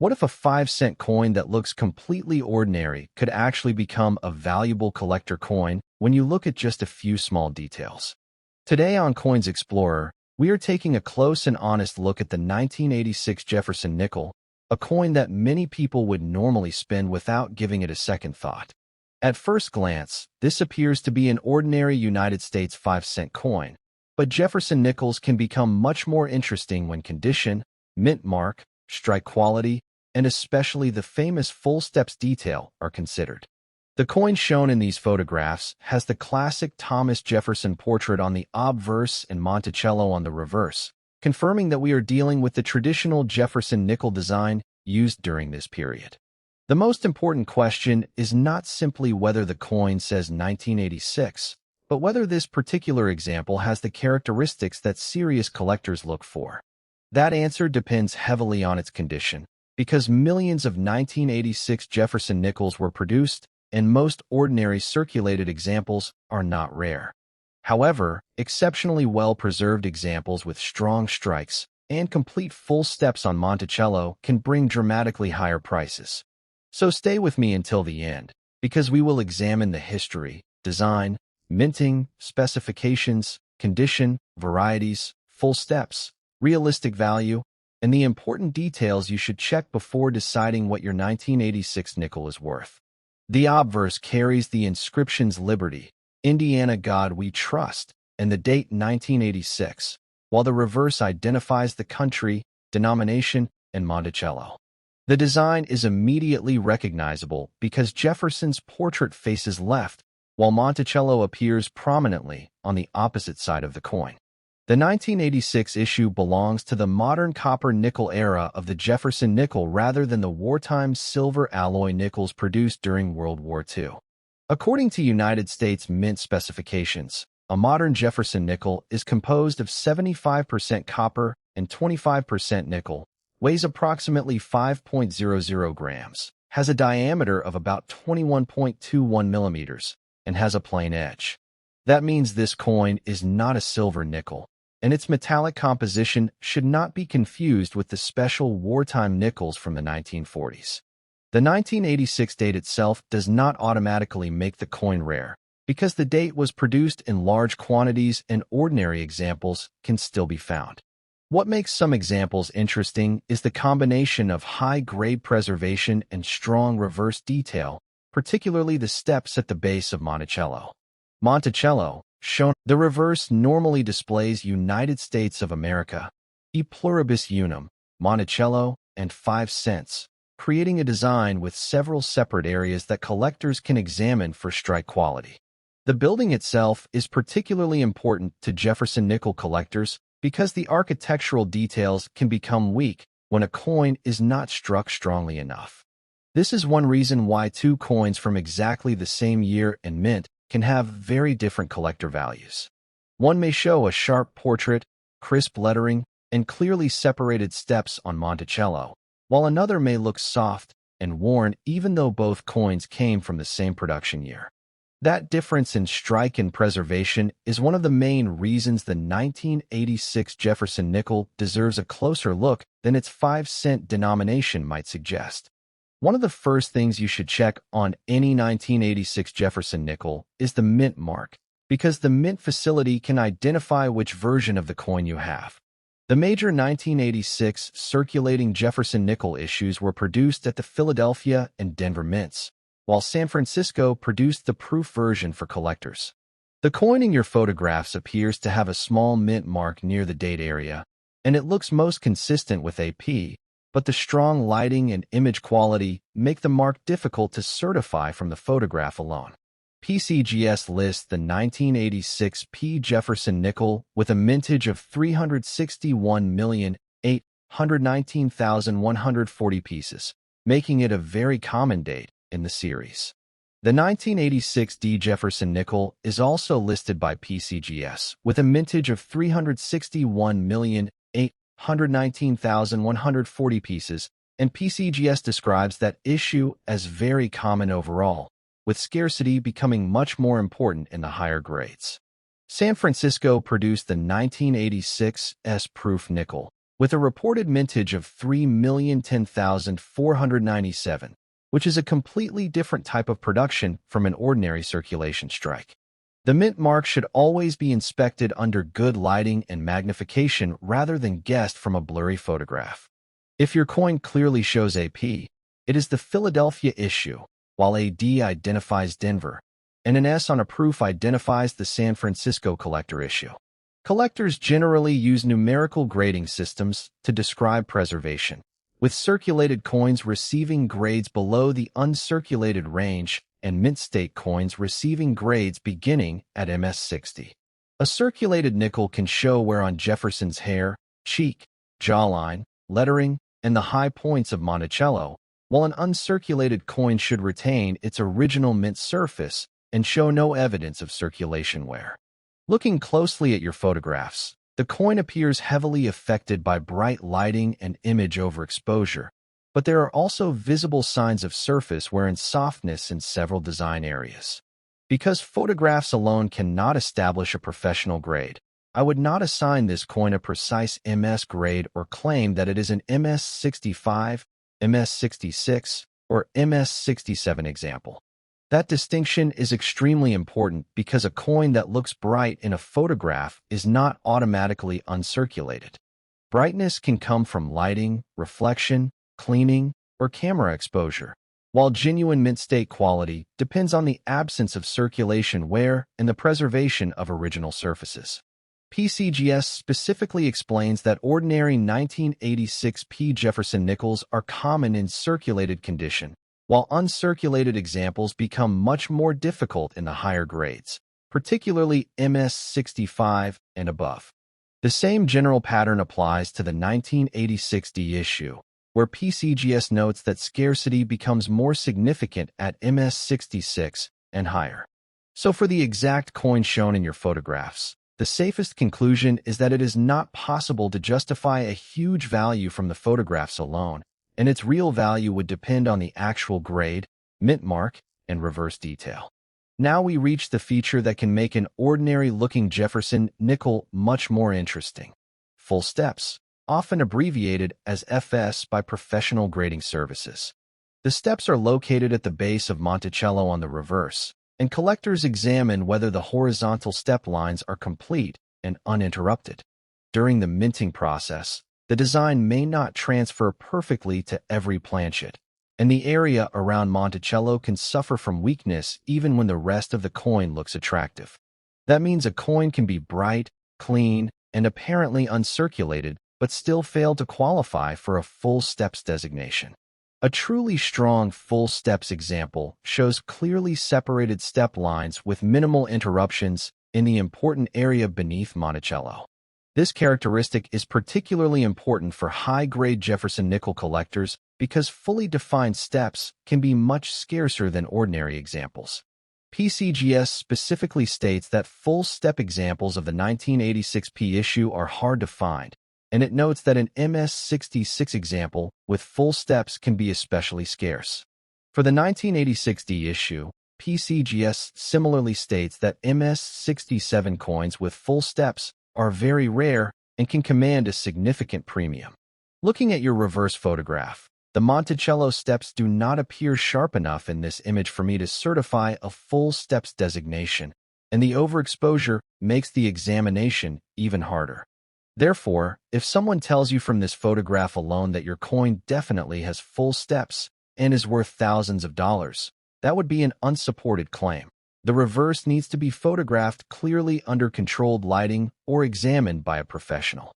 What if a 5-cent coin that looks completely ordinary could actually become a valuable collector coin when you look at just a few small details? Today on Coins Explorer, we are taking a close and honest look at the 1986 Jefferson Nickel, a coin that many people would normally spend without giving it a second thought. At first glance, this appears to be an ordinary United States 5-cent coin, but Jefferson nickels can become much more interesting when condition, mint mark, strike quality, and especially the famous full steps detail are considered. The coin shown in these photographs has the classic Thomas Jefferson portrait on the obverse and Monticello on the reverse, confirming that we are dealing with the traditional Jefferson nickel design used during this period. The most important question is not simply whether the coin says 1986, but whether this particular example has the characteristics that serious collectors look for. That answer depends heavily on its condition, because millions of 1986 Jefferson nickels were produced, and most ordinary circulated examples are not rare. However, exceptionally well-preserved examples with strong strikes and complete full steps on Monticello can bring dramatically higher prices. So stay with me until the end, because we will examine the history, design, minting, specifications, condition, varieties, full steps, realistic value, and the important details you should check before deciding what your 1986 nickel is worth. The obverse carries the inscriptions Liberty, Indiana God We Trust, and the date 1986, while the reverse identifies the country, denomination, and Monticello. The design is immediately recognizable because Jefferson's portrait faces left, while Monticello appears prominently on the opposite side of the coin. The 1986 issue belongs to the modern copper-nickel era of the Jefferson nickel rather than the wartime silver alloy nickels produced during World War II. According to United States Mint specifications, a modern Jefferson nickel is composed of 75% copper and 25% nickel, weighs approximately 5.00 grams, has a diameter of about 21.21 millimeters, and has a plain edge. That means this coin is not a silver nickel, and its metallic composition should not be confused with the special wartime nickels from the 1940s. The 1986 date itself does not automatically make the coin rare, because the date was produced in large quantities and ordinary examples can still be found. What makes some examples interesting is the combination of high-grade preservation and strong reverse detail, particularly the steps at the base of Monticello. Monticello, shown, the reverse normally displays United States of America, e pluribus unum, Monticello, and 5 cents, creating a design with several separate areas that collectors can examine for strike quality. The building itself is particularly important to Jefferson nickel collectors because the architectural details can become weak when a coin is not struck strongly enough. This is one reason why two coins from exactly the same year and mint can have very different collector values. One may show a sharp portrait, crisp lettering, and clearly separated steps on Monticello, while another may look soft and worn even though both coins came from the same production year. That difference in strike and preservation is one of the main reasons the 1986 Jefferson nickel deserves a closer look than its 5-cent denomination might suggest. One of the first things you should check on any 1986 Jefferson nickel is the mint mark, because the mint facility can identify which version of the coin you have. The major 1986 circulating Jefferson nickel issues were produced at the Philadelphia and Denver mints, while San Francisco produced the proof version for collectors. The coin in your photographs appears to have a small mint mark near the date area, and it looks most consistent with AP, but the strong lighting and image quality make the mark difficult to certify from the photograph alone. PCGS lists the 1986 P. Jefferson nickel with a mintage of 361,819,140 pieces, making it a very common date in the series. The 1986 D. Jefferson nickel is also listed by PCGS with a mintage of 361,819,140 pieces, and PCGS describes that issue as very common overall, with scarcity becoming much more important in the higher grades. San Francisco produced the 1986 S. proof nickel with a reported mintage of 3,010,497, which is a completely different type of production from an ordinary circulation strike. The mint mark should always be inspected under good lighting and magnification rather than guessed from a blurry photograph. If your coin clearly shows AP, it is the Philadelphia issue, while a D identifies Denver, and an S on a proof identifies the San Francisco collector issue. Collectors generally use numerical grading systems to describe preservation, with circulated coins receiving grades below the uncirculated range and mint state coins receiving grades beginning at MS60. A circulated nickel can show wear on Jefferson's hair, cheek, jawline, lettering, and the high points of Monticello, while an uncirculated coin should retain its original mint surface and show no evidence of circulation wear. Looking closely at your photographs, the coin appears heavily affected by bright lighting and image overexposure, but there are also visible signs of surface wear and softness in several design areas. Because photographs alone cannot establish a professional grade, I would not assign this coin a precise MS grade or claim that it is an MS65, MS66, or MS67 example. That distinction is extremely important because a coin that looks bright in a photograph is not automatically uncirculated. Brightness can come from lighting, reflection, cleaning, or camera exposure, while genuine mint state quality depends on the absence of circulation wear and the preservation of original surfaces. PCGS specifically explains that ordinary 1986P Jefferson nickels are common in circulated condition, while uncirculated examples become much more difficult in the higher grades, particularly MS65 and above. The same general pattern applies to the 1986D issue, where PCGS notes that scarcity becomes more significant at MS66 and higher. So for the exact coin shown in your photographs, the safest conclusion is that it is not possible to justify a huge value from the photographs alone, and its real value would depend on the actual grade, mint mark, and reverse detail. Now we reach the feature that can make an ordinary-looking Jefferson nickel much more interesting: full steps, often abbreviated as FS by professional grading services. The steps are located at the base of Monticello on the reverse, and collectors examine whether the horizontal step lines are complete and uninterrupted. During the minting process, the design may not transfer perfectly to every planchet, and the area around Monticello can suffer from weakness even when the rest of the coin looks attractive. That means a coin can be bright, clean, and apparently uncirculated, but still fail to qualify for a full steps designation. A truly strong full steps example shows clearly separated step lines with minimal interruptions in the important area beneath Monticello. This characteristic is particularly important for high-grade Jefferson nickel collectors because fully defined steps can be much scarcer than ordinary examples. PCGS specifically states that full step examples of the 1986P issue are hard to find, and it notes that an MS66 example with full steps can be especially scarce. For the 1986D issue, PCGS similarly states that MS67 coins with full steps are very rare and can command a significant premium. Looking at your reverse photograph, the Monticello steps do not appear sharp enough in this image for me to certify a full steps designation, and the overexposure makes the examination even harder. Therefore, if someone tells you from this photograph alone that your coin definitely has full steps and is worth thousands of dollars, that would be an unsupported claim. The reverse needs to be photographed clearly under controlled lighting or examined by a professional.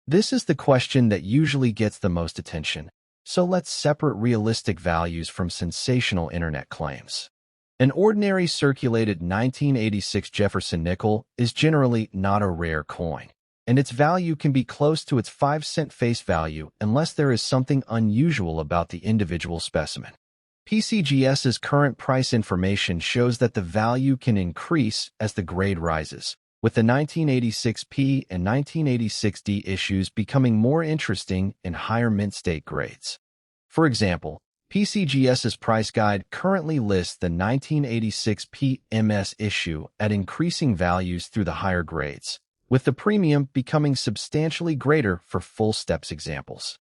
This is the question that usually gets the most attention, so let's separate realistic values from sensational internet claims. An ordinary circulated 1986 Jefferson nickel is generally not a rare coin, and its value can be close to its 5-cent face value unless there is something unusual about the individual specimen. PCGS's current price information shows that the value can increase as the grade rises, with the 1986P and 1986D issues becoming more interesting in higher mint state grades. For example, PCGS's price guide currently lists the 1986P MS issue at increasing values through the higher grades, with the premium becoming substantially greater for full steps examples.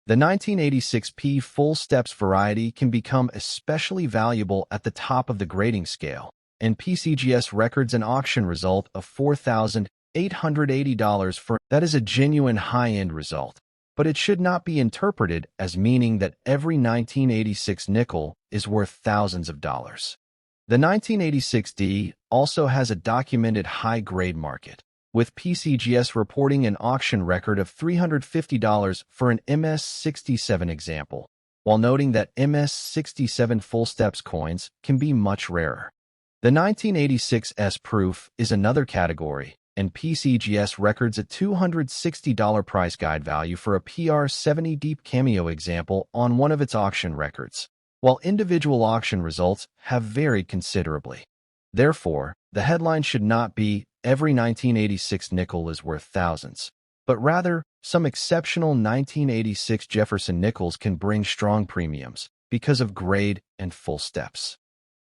The 1986P Full Steps variety can become especially valuable at the top of the grading scale, and PCGS records an auction result of $4,880 for that is a genuine high-end result, but it should not be interpreted as meaning that every 1986 nickel is worth thousands of dollars. The 1986D also has a documented high-grade market, with PCGS reporting an auction record of $350 for an MS67 example, while noting that MS67 Full Steps coins can be much rarer. The 1986S proof is another category, and PCGS records a $260 price guide value for a PR70 Deep Cameo example on one of its auction records, while individual auction results have varied considerably. Therefore, the headline should not be every 1986 nickel is worth thousands, but rather some exceptional 1986 Jefferson nickels can bring strong premiums because of grade and full steps.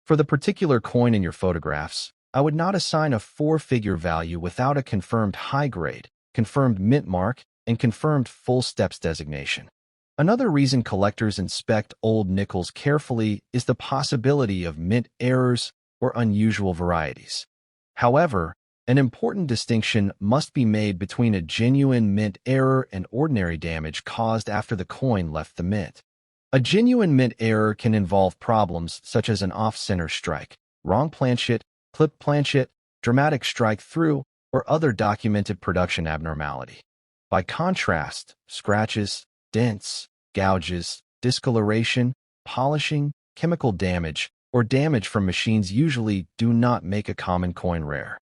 For the particular coin in your photographs, I would not assign a four-figure value without a confirmed high grade, confirmed mint mark, and confirmed full steps designation. Another reason collectors inspect old nickels carefully is the possibility of mint errors or unusual varieties. However, an important distinction must be made between a genuine mint error and ordinary damage caused after the coin left the mint. A genuine mint error can involve problems such as an off-center strike, wrong planchet, clipped planchet, dramatic strike-through, or other documented production abnormality. By contrast, scratches, dents, gouges, discoloration, polishing, chemical damage, or damage from machines usually do not make a common coin rare.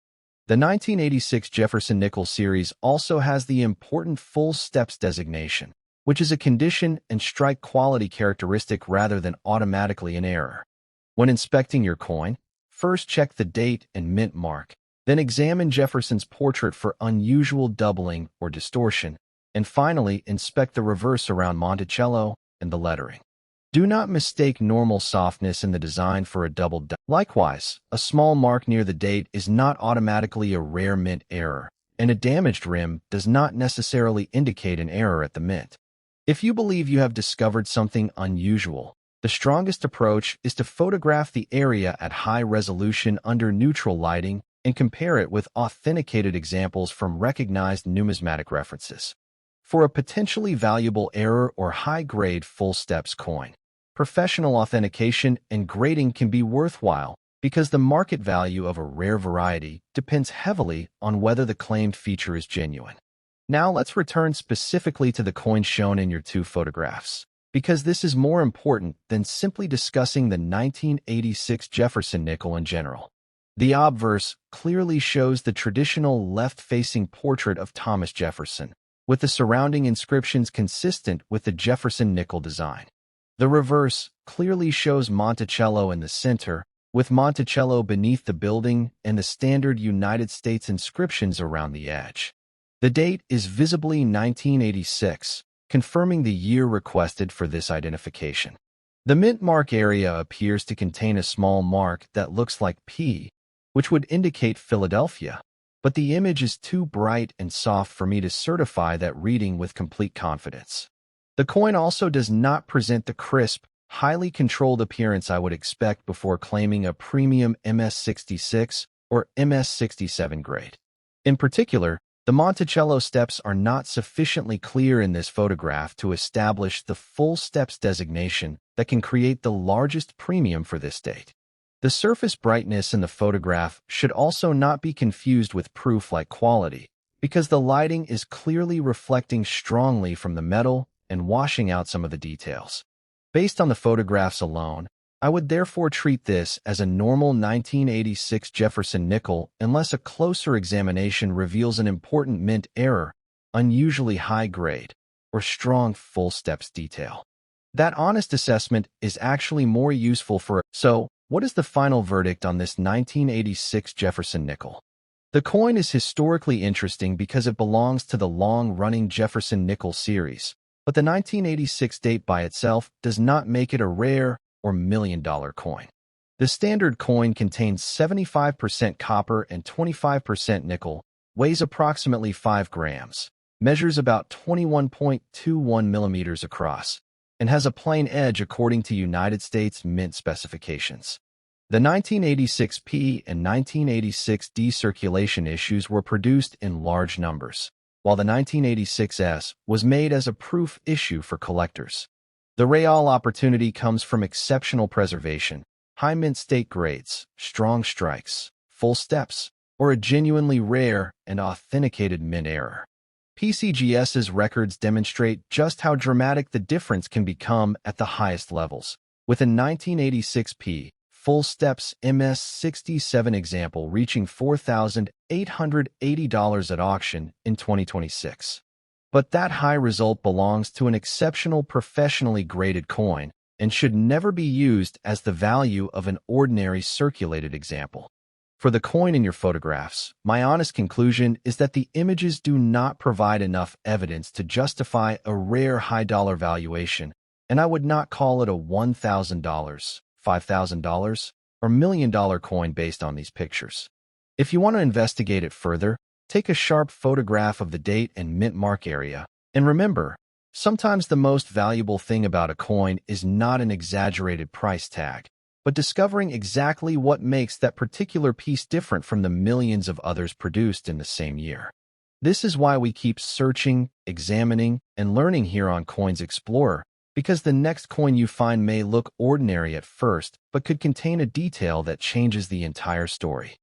The 1986 Jefferson Nickel series also has the important full steps designation, which is a condition and strike quality characteristic rather than automatically an error. When inspecting your coin, first check the date and mint mark, then examine Jefferson's portrait for unusual doubling or distortion, and finally inspect the reverse around Monticello and the lettering. Do not mistake normal softness in the design for a double. Likewise, a small mark near the date is not automatically a rare mint error, and a damaged rim does not necessarily indicate an error at the mint. If you believe you have discovered something unusual, the strongest approach is to photograph the area at high resolution under neutral lighting and compare it with authenticated examples from recognized numismatic references. For a potentially valuable error or high-grade full steps coin, professional authentication and grading can be worthwhile because the market value of a rare variety depends heavily on whether the claimed feature is genuine. Now let's return specifically to the coin shown in your two photographs, because this is more important than simply discussing the 1986 Jefferson nickel in general. The obverse clearly shows the traditional left-facing portrait of Thomas Jefferson, with the surrounding inscriptions consistent with the Jefferson nickel design. The reverse clearly shows Monticello in the center, with Monticello beneath the building and the standard United States inscriptions around the edge. The date is visibly 1986, confirming the year requested for this identification. The mint mark area appears to contain a small mark that looks like P, which would indicate Philadelphia, but the image is too bright and soft for me to certify that reading with complete confidence. The coin also does not present the crisp, highly controlled appearance I would expect before claiming a premium MS66 or MS67 grade. In particular, the Monticello steps are not sufficiently clear in this photograph to establish the full steps designation that can create the largest premium for this date. The surface brightness in the photograph should also not be confused with proof-like quality, because the lighting is clearly reflecting strongly from the metal and washing out some of the details. Based on the photographs alone, I would therefore treat this as a normal 1986 Jefferson nickel unless a closer examination reveals an important mint error, unusually high grade, or strong full steps detail. That honest assessment is actually more useful for. So, what is the final verdict on this 1986 Jefferson nickel? The coin is historically interesting because it belongs to the long-running Jefferson Nickel series, but the 1986 date by itself does not make it a rare or million-dollar coin. The standard coin contains 75% copper and 25% nickel, weighs approximately 5 grams, measures about 21.21 millimeters across, and has a plain edge according to United States Mint specifications. The 1986 P and 1986 D circulation issues were produced in large numbers, while the 1986 S was made as a proof issue for collectors. The real opportunity comes from exceptional preservation, high mint state grades, strong strikes, full steps, or a genuinely rare and authenticated mint error. PCGS's records demonstrate just how dramatic the difference can become at the highest levels, with a 1986 P Full Steps MS67 example reaching $4,880 at auction in 2026. But that high result belongs to an exceptional professionally graded coin and should never be used as the value of an ordinary circulated example. For the coin in your photographs, my honest conclusion is that the images do not provide enough evidence to justify a rare high-dollar valuation, and I would not call it a $1,000, $5,000, or $1,000,000 coin based on these pictures. If you want to investigate it further, take a sharp photograph of the date and mint mark area. And remember, sometimes the most valuable thing about a coin is not an exaggerated price tag, but discovering exactly what makes that particular piece different from the millions of others produced in the same year. This is why we keep searching, examining, and learning here on Coins Explorer, because the next coin you find may look ordinary at first, but could contain a detail that changes the entire story.